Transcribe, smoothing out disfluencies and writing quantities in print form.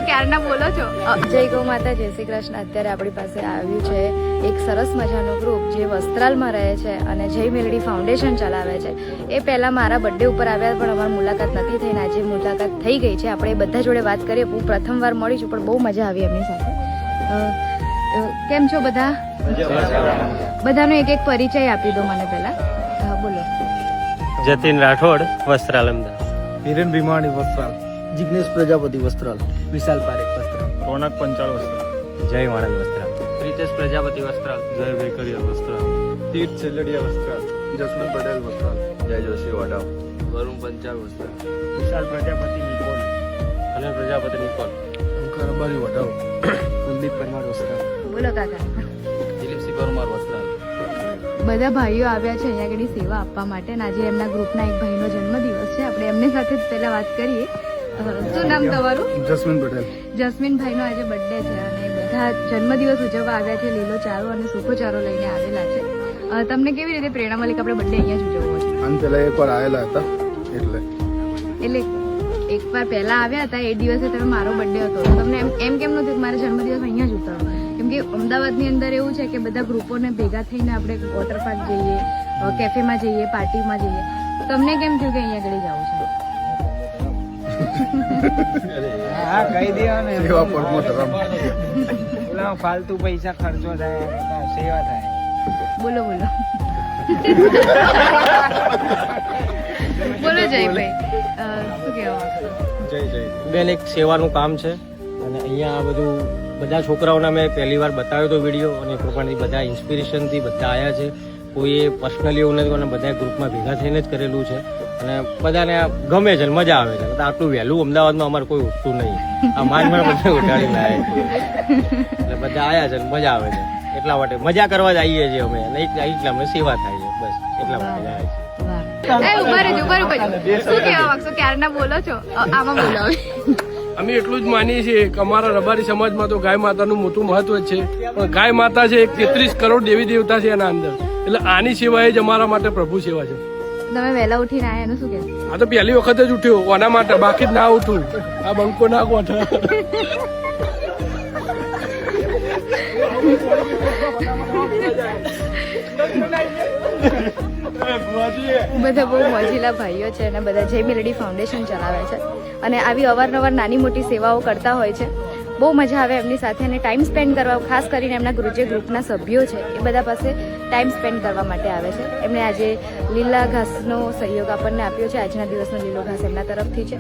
ક્યારના બોલો છો? જય ગૌ માતા, જય શ્રી કૃષ્ણ. અત્યારે આપણી પાસે આવ્યું છે એક સરસ મજાનું ગ્રુપ જે વસ્ત્રાલમાં રહે છે અને જય મેલડી ફાઉન્ડેશન ચલાવે છે. એ પહેલાં મારા બર્થડે ઉપર આવ્યા પણ અમારી મુલાકાત નથી થઈ. આજે મુલાકાત થઈ ગઈ છે. આપણે બધા જોડે વાત કરીએ. હું પ્રથમવાર મળી છું પણ બહુ મજા આવી એમની સાથે. કેમ છો બધા? બધાનો એક એક પરિચય આપી દો મને પહેલા. બોલો. જતીન રાઠોડ, વસ્ત્રાલ, અમદાવાદ. હિરેન ભીમાણી, વસ્ત્રાલ. જિગ્નેશ પ્રજાપતિ, વસ્ત્રાલ. વિશાલ પારેખ, વસ્ત્રાલ. રોનક પંચાલ, વસ્ત્રાલ. જય વાણંદ, વસ્ત્રાલ. પ્રિતેશ પ્રજાપતિ, વસ્ત્રાલ. જય વેકરિયા, વસ્ત્રાલ. તીર્થ ચેલડિયા, વસ્ત્રાલ. જસવંત પટેલ, વસ્ત્રાલ. જય જોશી, વડાવ. વરુણ પંચાલ, વસ્ત્રાલ. વિશાલ પ્રજાપતિ, નિકોલ. અને પ્રજાપતિ નિકોલ. અંકર અબારી, વડાવ. કુલદીપ પરમાર, વસ્ત્રાલ. બોલો કાકા. દિલીપસિંહ પરમાર, વસ્ત્રાલ. બધા ભાઈઓ આવ્યા છે અહીંયા આગળ સેવા આપવા માટે. અને આજે એમના ગ્રુપના એક ભાઈનો જન્મદિવસ છે. આપણે એમની સાથે જ પહેલા વાત કરીએ. શું નામ તમારું? જસવંત પટેલ. જસ્મીન ભાઈનો આજે બર્થડે છે અને બધા જન્મદિવસ ઉજવવા આવ્યા છે. લીલો ચારો અને સૂકો ચારો લઈને આવેલા છે. તમને કેવી રીતે પ્રેરણા મળી કે આપણે બર્થડે અહીંયા જ ઉજવવો છે? આમ પેલા એકવાર આવેલા હતા એટલે એકવાર પહેલા આવ્યા હતા એ દિવસે તમે મારો બર્થડે હતો તો તમને એમ કેમ નહોતું કે મારો જન્મદિવસ અહીંયા જ ઉતરવો? કેમ કે અમદાવાદની અંદર એવું છે કે બધા ગ્રુપોને ભેગા થઈને આપણે વોટર પાર્ક જઈએ, કેફેમાં જઈએ, પાર્ટીમાં જઈએ. તમને કેમ થયું કે અહીંયા આગળ જવું છે? હા કહી દેવા ને. સેવા પરમો ધર્મ. ફાલતુ પૈસા ખર્ચો થાય, સેવા થાય. બોલો બોલો. બોલો જયભાઈ, શું કહેવા માંગો? બેન, એક સેવાનું કામ છે અને અહીંયા આ બધું બધા છોકરાઓને મેં પહેલી વાર બતાવ્યો હતો વિડીયો અને એ પ્રમાણેથી બધા ઇન્સ્પિરેશનથી બધા આવ્યા છે. કોઈએ પર્સનલી એવું નથી અને બધા ગ્રુપમાં ભેગા થઈને જ કરેલું છે અને બધાને ગમે છે, મજા આવે છે. આટલું વહેલું અમદાવાદમાં અમારે કોઈ ઉઠતું નહીં. આ માંડ બધા ઉઠાડીને આવે એટલે બધા આવ્યા છે અને મજા આવે છે. એટલા માટે મજા કરવા જ આવીએ છીએ અમે અને એટલા અમને સેવા થાય છે. બસ એટલા માટે આવ્યા છીએ. શું કહેવા માંગશો? ક્યારના બોલો છો? આમાં બોલો. અમે એટલું જ માનીએ છીએ કે અમારા રબારી સમાજમાં તો ગાય માતાનું મોટું મહત્વ છે. પણ ગાય માતા છે 33 કરોડ દેવી દેવતા છે એના અંદર. એટલે આની સેવા એ જ અમારા માટે પ્રભુ સેવા છે. તમે વહેલા ઉઠીને આયા એનું શું કહે? આ તો પહેલી વખત જ ઉઠ્યો કોના માટે, બાકી જ ના ઉઠું. આ બંકો ના ગોઠા. બધા બહુ મોજીલા ભાઈઓ છે અને બધા જય મેલડી ફાઉન્ડેશન ચલાવે છે અને આવી અવારનવાર નાની મોટી સેવાઓ કરતા હોય છે. બહુ મજા આવે એમની સાથે અને ટાઈમ સ્પેન્ડ કરવા, ખાસ કરીને એમના જે ગ્રુપના સભ્યો છે એ બધા પાસે ટાઈમ સ્પેન્ડ કરવા માટે આવે છે. એમણે આજે લીલા ઘાસનો સહયોગ આપણને આપ્યો છે. આજના દિવસનો લીલો ઘાસ એમના તરફથી છે.